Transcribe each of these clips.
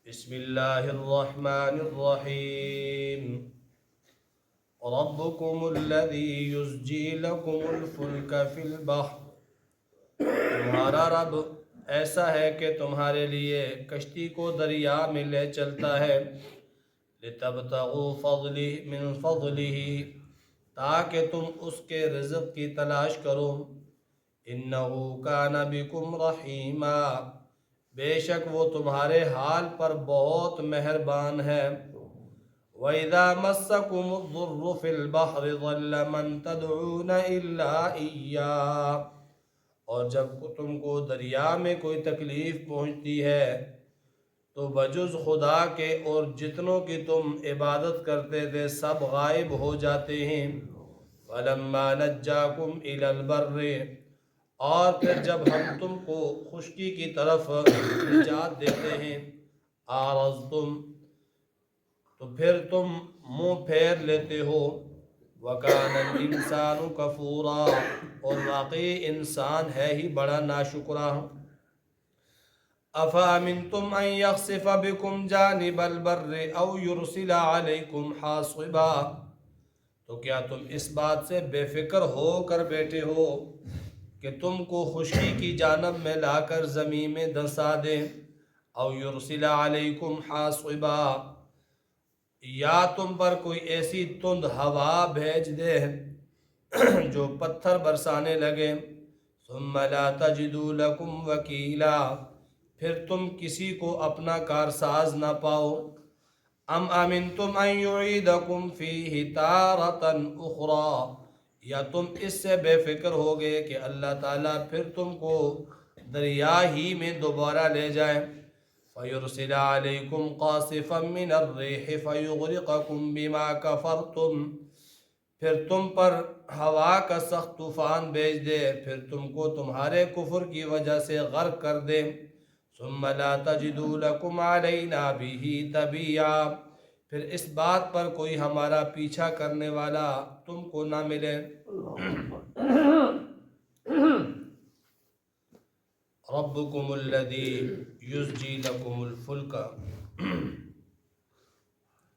بسم الله الرحمن الرحيم. ربكم الذي يزجي لكم الفلك في البحر. تمہارا رب ایسا ہے کہ تمہارے لیے کشتی کو دریا میں لے چلتا ہے. لتبتغوا من فضله تاکہ تم اس کے رزق کی تلاش کرو. انہو کان بکم رحیما بے شک وہ تمہارے حال پر بہت مہربان ہے. وَإِذَا مَسَّكُمُ الضُّرُّ فِي الْبَحْرِ ضَلَّ مَن تَدْعُونَ إِلَّا إِيَّاهُ اور جب تم کو دریا میں کوئی تکلیف پہنچتی ہے تو بجز خدا کے اور جتنوں کی تم عبادت کرتے تھے سب غائب ہو جاتے ہیں. فَلَمَّا نَجَّاكُمْ إِلَى الْبَرِّ اور پھر جب ہم تم کو خشکی کی طرف نجات دیتے ہیں. آرزتم تو پھر تم منہ پھیر لیتے ہو. وَكَانَ الْإِنسَانُ كَفُورًا اور واقعی انسان ہے ہی بڑا ناشکرا. أَفَأَمِنْتُمْ أَنْ يَخْسِفَ بِكُمْ جَانِبَ الْبَرِّ أَوْ يُرْسِلَ عَلَيْكُمْ حَاصِبًا تو کیا تم اس بات سے بے فکر ہو کر بیٹھے ہو کہ تم کو خشکی کی جانب میں لا کر زمین میں دھنسا دیں. او یرسل علیکم حاصبا یا تم پر کوئی ایسی تند ہوا بھیج دے جو پتھر برسانے لگے. ثم لا تجدوا لکم وکیلا پھر تم کسی کو اپنا کارساز نہ پاؤ. ام امنتم ان یعیدکم فیہ تارۃ اخری یا تم اس سے بے فکر ہو گئے کہ اللہ تعالیٰ پھر تم کو دریا ہی میں دوبارہ لے جائے. فَيُرْسِلَ عَلَيْكُمْ قَاصِفًا مِّنَ الرِّيحِ فَيُغْرِقَكُمْ بِمَا كَفَرْتُمْ پھر تم پر ہوا کا سخت طوفان بھیج دے پھر تم کو تمہارے کفر کی وجہ سے غرق کر دے. ثُمَّ لَا تَجِدُوا لَكُمْ عَلَيْنَا بِهِ تَبِيًّا پھر اس بات پر کوئی ہمارا پیچھا کرنے والا تم کو نہ ملے. ربکم الذی یزجی لکم الفلک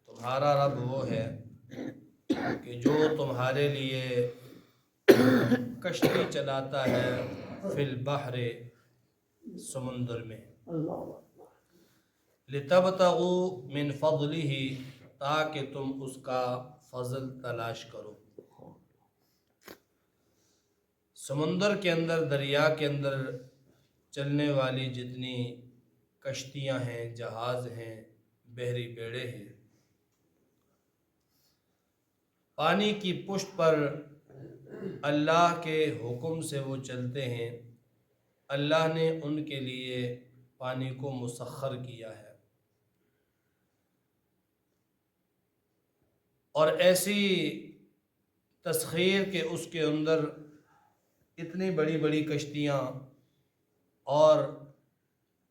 تمہارا رب وہ ہے کہ جو تمہارے لیے کشتی چلاتا ہے فی البحر سمندر میں. لتبتغوا من فضلہ تاکہ تم اس کا فضل تلاش کرو. سمندر کے اندر دریا کے اندر چلنے والی جتنی کشتیاں ہیں جہاز ہیں بحری بیڑے ہیں پانی کی پشت پر اللہ کے حکم سے وہ چلتے ہیں. اللہ نے ان کے لیے پانی کو مسخر کیا ہے اور ایسی تسخیر کہ اس کے اندر اتنی بڑی بڑی کشتیاں اور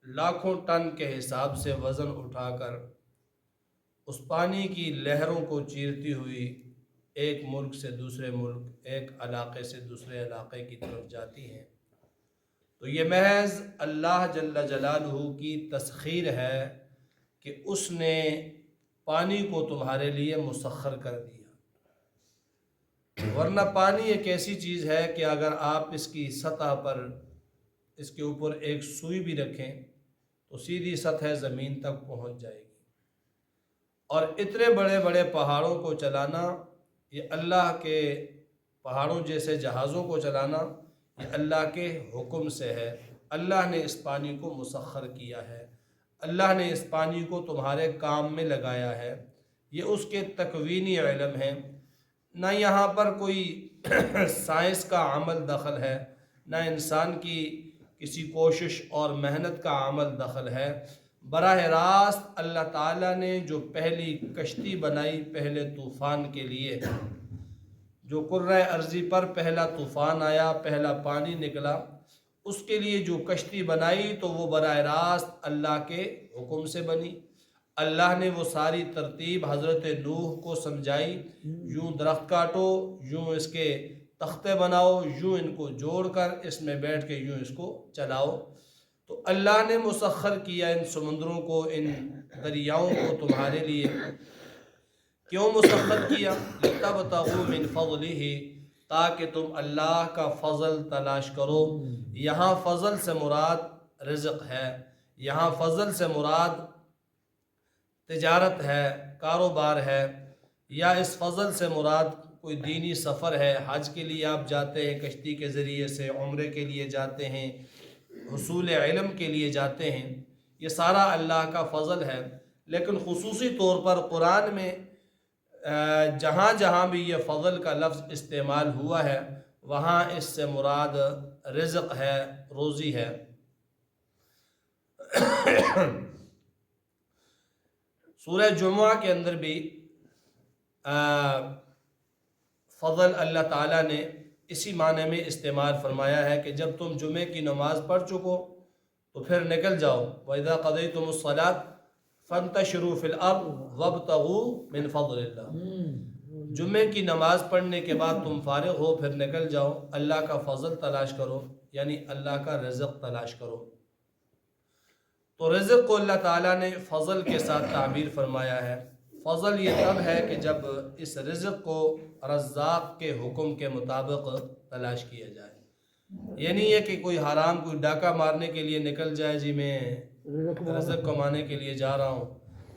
لاکھوں ٹن کے حساب سے وزن اٹھا کر اس پانی کی لہروں کو چیرتی ہوئی ایک ملک سے دوسرے ملک ایک علاقے سے دوسرے علاقے کی طرف جاتی ہیں. تو یہ محض اللہ جل جلالہ کی تسخیر ہے کہ اس نے پانی کو تمہارے لیے مسخر کر دیا. ورنہ پانی ایک ایسی چیز ہے کہ اگر آپ اس کی سطح پر اس کے اوپر ایک سوئی بھی رکھیں تو سیدھی سطح زمین تک پہنچ جائے گی. اور اتنے بڑے بڑے پہاڑوں کو چلانا یہ اللہ کے پہاڑوں جیسے جہازوں کو چلانا یہ اللہ کے حکم سے ہے. اللہ نے اس پانی کو مسخر کیا ہے. اللہ نے اس پانی کو تمہارے کام میں لگایا ہے. یہ اس کے تکوینی علم ہے. نہ یہاں پر کوئی سائنس کا عمل دخل ہے نہ انسان کی کسی کوشش اور محنت کا عمل دخل ہے. براہ راست اللہ تعالیٰ نے جو پہلی کشتی بنائی پہلے طوفان کے لیے جو کرۂ ارضی پر پہلا طوفان آیا پہلا پانی نکلا اس کے لیے جو کشتی بنائی تو وہ براہ راست اللہ کے حکم سے بنی. اللہ نے وہ ساری ترتیب حضرت نوح کو سمجھائی. یوں درخت کاٹو یوں اس کے تختے بناؤ یوں ان کو جوڑ کر اس میں بیٹھ کے یوں اس کو چلاؤ. تو اللہ نے مسخر کیا ان سمندروں کو، ان دریاؤں کو تمہارے لیے۔ کیوں مسخر کیا؟ لِتَبْتَغُوا مِنْ فَضْلِهِ، تاکہ تم اللہ کا فضل تلاش کرو۔ یہاں فضل سے مراد رزق ہے، یہاں فضل سے مراد تجارت ہے، کاروبار ہے، یا اس فضل سے مراد کوئی دینی سفر ہے، حج کے لیے آپ جاتے ہیں کشتی کے ذریعے سے، عمرے کے لیے جاتے ہیں، حصول علم کے لیے جاتے ہیں، یہ سارا اللہ کا فضل ہے۔ لیکن خصوصی طور پر قرآن میں جہاں جہاں بھی یہ فضل کا لفظ استعمال ہوا ہے وہاں اس سے مراد رزق ہے، روزی ہے۔ سورہ جمعہ کے اندر بھی فضل اللہ تعالیٰ نے اسی معنی میں استعمال فرمایا ہے کہ جب تم جمعے کی نماز پڑھ چکو تو پھر نکل جاؤ، وَإِذَا قَضَيْتُمُ الصَّلَاةَ فَانْتَشِرُوا فِي الْأَرْضِ وَابْتَغُوا مِنْ فَضْلِ اللَّهِ۔ جمعے کی نماز پڑھنے کے بعد تم فارغ ہو، پھر نکل جاؤ، اللہ کا فضل تلاش کرو، یعنی اللہ کا رزق تلاش کرو۔ تو رزق کو اللہ تعالیٰ نے فضل کے ساتھ تعبیر فرمایا ہے۔ فضل یہ تب ہے کہ جب اس رزق کو رزاق کے حکم کے مطابق تلاش کیا جائے، یعنی یہ کہ کوئی حرام، کوئی ڈاکہ مارنے کے لیے نکل جائے، جی میں رزق کمانے کے لیے جا رہا ہوں،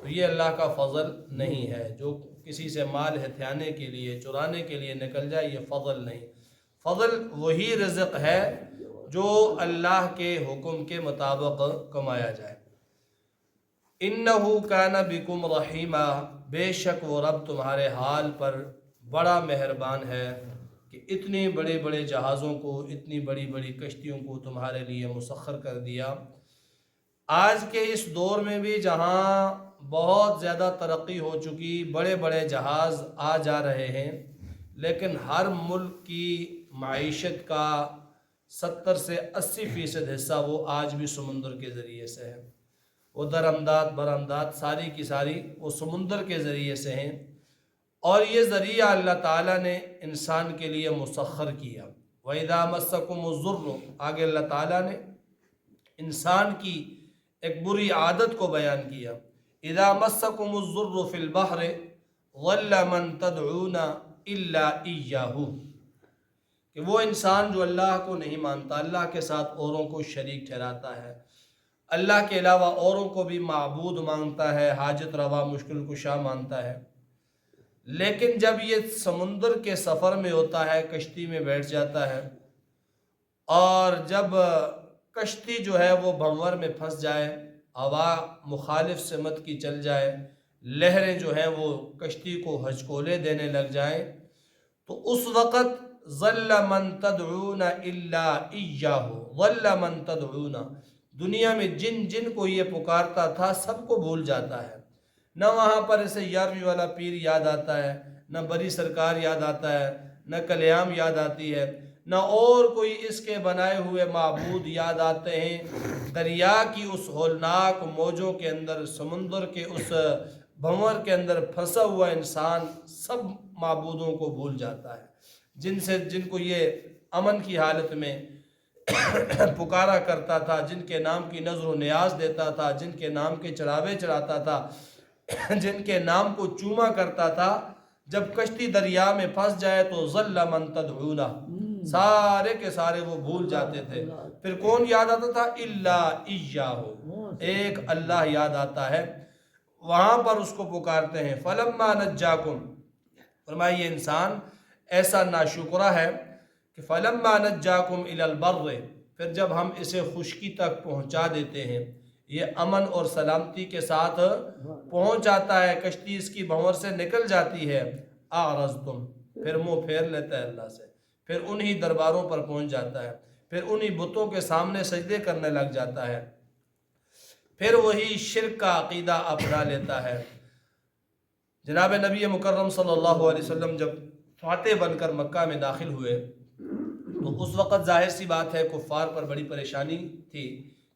تو یہ اللہ کا فضل نہیں ہے۔ جو کسی سے مال ہتھیانے کے لیے، چرانے کے لیے نکل جائے، یہ فضل نہیں۔ فضل وہی رزق ہے جو اللہ کے حکم کے مطابق کمایا جائے۔ اِنَّهُ كَانَ بِكُمْ رَحِيمًا، بے شک وہ رب تمہارے حال پر بڑا مہربان ہے کہ اتنی بڑے بڑے جہازوں کو، اتنی بڑی بڑی کشتیوں کو تمہارے لیے مسخر کر دیا۔ آج کے اس دور میں بھی جہاں بہت زیادہ ترقی ہو چکی، بڑے بڑے جہاز آ جا رہے ہیں، لیکن ہر ملک کی معیشت کا 70 سے 80% حصہ وہ آج بھی سمندر کے ذریعے سے ہے۔ وہ درآمدات برآمدات ساری کی ساری وہ سمندر کے ذریعے سے ہیں، اور یہ ذریعہ اللہ تعالیٰ نے انسان کے لیے مسخر کیا۔ وَإِذَا مَسَّكُمُ الضُّرُّ، آگے اللہ تعالیٰ نے انسان کی ایک بری عادت کو بیان کیا۔ اِذَا مَسَّكُمُ الضُّرُّ فِي الْبَحْرِ ضَلَّ مَن تَدْعُونَ إِلَّا إِيَّاهُ، کہ وہ انسان جو اللہ کو نہیں مانتا، اللہ کے ساتھ اوروں کو شریک ٹھہراتا ہے، اللہ کے علاوہ اوروں کو بھی معبود مانتا ہے، حاجت روا مشکل کشا مانتا ہے، لیکن جب یہ سمندر کے سفر میں ہوتا ہے، کشتی میں بیٹھ جاتا ہے، اور جب کشتی جو ہے وہ بھنور میں پھنس جائے، ہوا مخالف سمت کی چل جائے، لہریں جو ہیں وہ کشتی کو ہچکولے دینے لگ جائیں، تو اس وقت ظل من تدعون الا ایاہ، ظل من تدعون، دنیا میں جن جن کو یہ پکارتا تھا سب کو بھول جاتا ہے۔ نہ وہاں پر اسے 11ویں والا پیر یاد آتا ہے، نہ بری سرکار یاد آتا ہے، نہ کلیام یاد آتی ہے، نہ اور کوئی اس کے بنائے ہوئے معبود یاد آتے ہیں۔ دریا کی اس ہولناک موجوں کے اندر، سمندر کے اس بھنور کے اندر پھنسا ہوا انسان سب معبودوں کو بھول جاتا ہے، جن کو یہ امن کی حالت میں پکارا کرتا تھا، جن کے نام کی نظر و نیاز دیتا تھا، جن کے نام کے چڑھاوے چڑھاتا تھا، جن کے نام کو چوما کرتا تھا، جب کشتی دریا میں پھنس جائے تو ظل من تدعون، سارے کے سارے وہ بھول جاتے تھے۔ پھر کون یاد آتا تھا؟ الا ایاہ، ایک اللہ یاد آتا ہے، وہاں پر اس کو پکارتے ہیں۔ فلما نجاکم، فرمائیے انسان ایسا ناشکرہ ہے کہ فلما نجاکم الی البر، پھر جب ہم اسے خشکی تک پہنچا دیتے ہیں، یہ امن اور سلامتی کے ساتھ پہنچ جاتا ہے، کشتی اس کی بھنور سے نکل جاتی ہے، اعرضتم، پھر منہ پھیر لیتا ہے اللہ سے، پھر انہی درباروں پر پہنچ جاتا ہے، پھر انہی بتوں کے سامنے سجدے کرنے لگ جاتا ہے، پھر وہی شرک کا عقیدہ اپنا لیتا ہے۔ جناب نبی مکرم صلی اللہ علیہ وسلم جب فاتح بن کر مکہ میں داخل ہوئے تو اس وقت ظاہر سی بات ہے کفار پر بڑی پریشانی تھی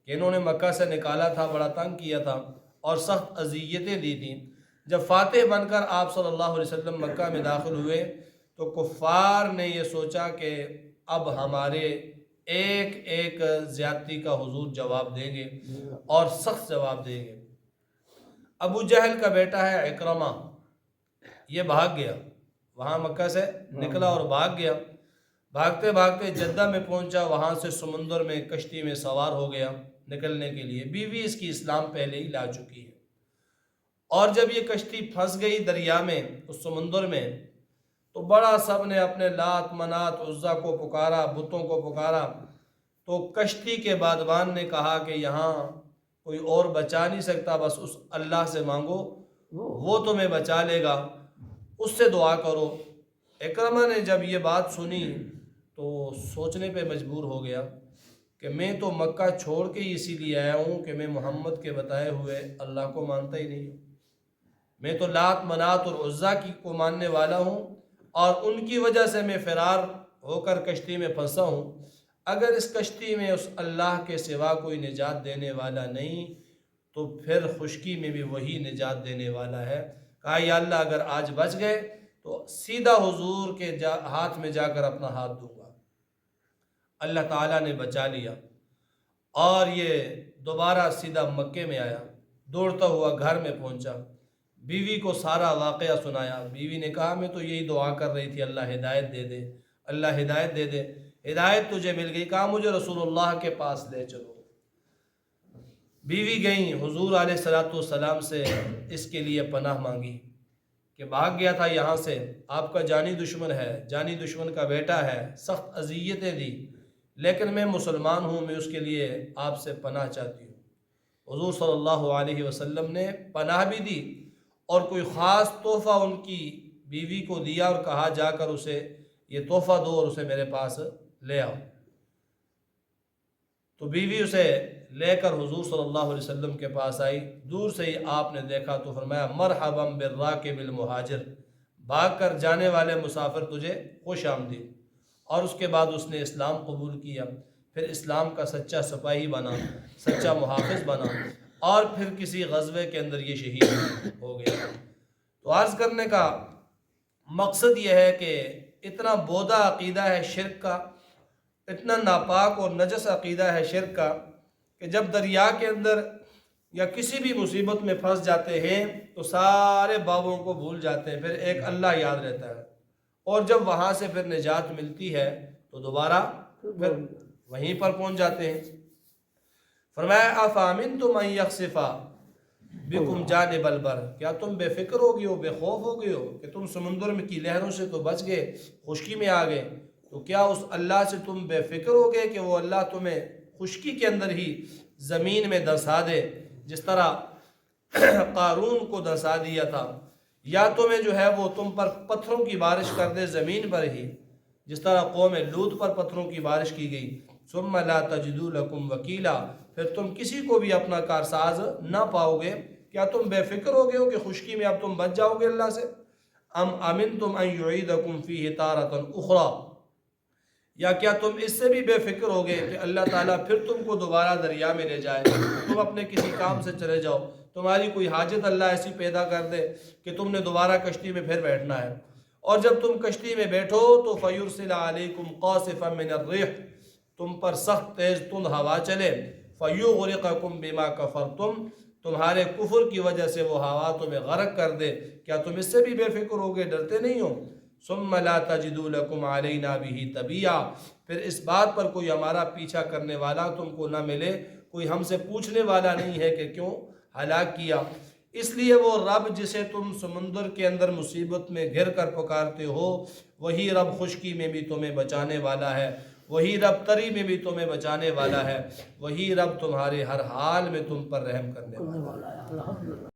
کہ انہوں نے مکہ سے نکالا تھا، بڑا تنگ کیا تھا اور سخت اذیتیں دی تھیں۔ جب فاتح بن کر آپ صلی اللہ علیہ وسلم مکہ میں داخل ہوئے تو کفار نے یہ سوچا کہ اب ہمارے ایک ایک زیادتی کا حضور جواب دیں گے اور سخت جواب دیں گے۔ ابو جہل کا بیٹا ہے اکرمہ، یہ بھاگ گیا، وہاں مکہ سے نکلا اور بھاگ گیا، بھاگتے بھاگتے جدہ میں پہنچا، وہاں سے سمندر میں کشتی میں سوار ہو گیا نکلنے کے لیے۔ بیوی اس کی اسلام پہلے ہی لا چکی ہے، اور جب یہ کشتی پھنس گئی دریا میں، اس سمندر میں، تو بڑا سب نے اپنے لات منات عزا کو پکارا، بتوں کو پکارا، تو کشتی کے بادبان نے کہا کہ یہاں کوئی اور بچا نہیں سکتا، بس اس اللہ سے مانگو، وہ تمہیں بچا لے گا، اس سے دعا کرو۔ اکرمہ نے جب یہ بات سنی تو سوچنے پہ مجبور ہو گیا کہ میں تو مکہ چھوڑ کے ہی اسی لیے آیا ہوں کہ میں محمد کے بتائے ہوئے اللہ کو مانتا ہی نہیں ہوں، میں تو لات منات اور عزا کی کو ماننے والا ہوں، اور ان کی وجہ سے میں فرار ہو کر کشتی میں پھنسا ہوں۔ اگر اس کشتی میں اس اللہ کے سوا کوئی نجات دینے والا نہیں تو پھر خشکی میں بھی وہی نجات دینے والا ہے۔ کہا یا اللہ اگر آج بچ گئے تو سیدھا حضور کے ہاتھ میں جا کر اپنا ہاتھ دوں گا۔ اللہ تعالیٰ نے بچا لیا، اور یہ دوبارہ سیدھا مکے میں آیا، دوڑتا ہوا گھر میں پہنچا، بیوی کو سارا واقعہ سنایا۔ بیوی نے کہا میں تو یہی دعا کر رہی تھی اللہ ہدایت دے دے، اللہ ہدایت دے دے، ہدایت تجھے مل گئی۔ کہا مجھے رسول اللہ کے پاس لے چلو۔ بیوی گئیں، حضور علیہ السلام سے اس کے لیے پناہ مانگی کہ بھاگ گیا تھا یہاں سے، آپ کا جانی دشمن ہے، جانی دشمن کا بیٹا ہے، سخت اذیتیں دی، لیکن میں مسلمان ہوں، میں اس کے لیے آپ سے پناہ چاہتی ہوں۔ حضور صلی اللہ علیہ وسلم نے پناہ بھی دی، اور کوئی خاص تحفہ ان کی بیوی کو دیا اور کہا جا کر اسے یہ تحفہ دو اور اسے میرے پاس لے آؤ۔ تو بیوی اسے لے کر حضور صلی اللہ علیہ وسلم کے پاس آئی، دور سے ہی آپ نے دیکھا تو فرمایا مرحبا بالراکب المہاجر، بھاگ کر جانے والے مسافر تجھے خوش آمدید۔ اور اس کے بعد اس نے اسلام قبول کیا، پھر اسلام کا سچا سپاہی بنا، سچا محافظ بنا، اور پھر کسی غزوے کے اندر یہ شہید ہو گیا۔ تو عرض کرنے کا مقصد یہ ہے کہ اتنا بودا عقیدہ ہے شرک کا، اتنا ناپاک اور نجس عقیدہ ہے شرک کا، کہ جب دریا کے اندر یا کسی بھی مصیبت میں پھنس جاتے ہیں تو سارے بابوں کو بھول جاتے ہیں، پھر ایک اللہ یاد رہتا ہے، اور جب وہاں سے پھر نجات ملتی ہے تو دوبارہ پھر وہیں پر پہنچ جاتے ہیں۔ فرمایا افامنتم ان یخسف بکم جانب البر، کیا تم بے فکر ہو گئے ہو، بے خوف ہو گئے ہو کہ تم سمندر میں کی لہروں سے تو بچ گئے، خشکی میں آ گئے، تو کیا اس اللہ سے تم بے فکر ہو گئے کہ وہ اللہ تمہیں خشکی کے اندر ہی زمین میں دھنسا دے، جس طرح قارون کو دھنسا دیا تھا، یا تمہیں جو ہے وہ تم پر پتھروں کی بارش کر دے زمین پر ہی، جس طرح قوم لوط پر پتھروں کی بارش کی گئی۔ ثم لا تجدوا لکم وکیلا، پھر تم کسی کو بھی اپنا کارساز نہ پاؤ گے۔ کیا تم بے فکر ہو گئے ہو کہ خشکی میں اب تم بچ جاؤ گے اللہ سے؟ ام امنتم ان یعیدکم فیہ تارۃ اخری، یا کیا تم اس سے بھی بے فکر ہو گئے کہ اللہ تعالیٰ پھر تم کو دوبارہ دریا میں لے جائے، تم اپنے کسی کام سے چلے جاؤ، تمہاری کوئی حاجت اللہ ایسی پیدا کر دے کہ تم نے دوبارہ کشتی میں پھر بیٹھنا ہے، اور جب تم کشتی میں بیٹھو تو فیرسل علیکم قاصفا من الريح، تم پر سخت تیز تند ہوا چلے، فیغرقکم بما کفرتم، تمہارے کفر کی وجہ سے وہ ہوا تمہیں غرق کر دے، کیا تم اس سے بھی بے فکر ہو گئے، ڈرتے نہیں ہو؟ ثم لا تجدوا لکم علینا بہ تبیا، پھر اس بات پر کوئی ہمارا پیچھا کرنے والا تم کو نہ ملے، کوئی ہم سے پوچھنے والا نہیں ہے کہ کیوں ہلاک کیا۔ اس لیے وہ رب جسے تم سمندر کے اندر مصیبت میں گھر کر پکارتے ہو، وہی رب خشکی میں بھی تمہیں بچانے والا ہے، وہی رب تری میں بھی تمہیں بچانے والا ہے، وہی رب تمہارے ہر حال میں تم پر رحم کرنے والا ہے۔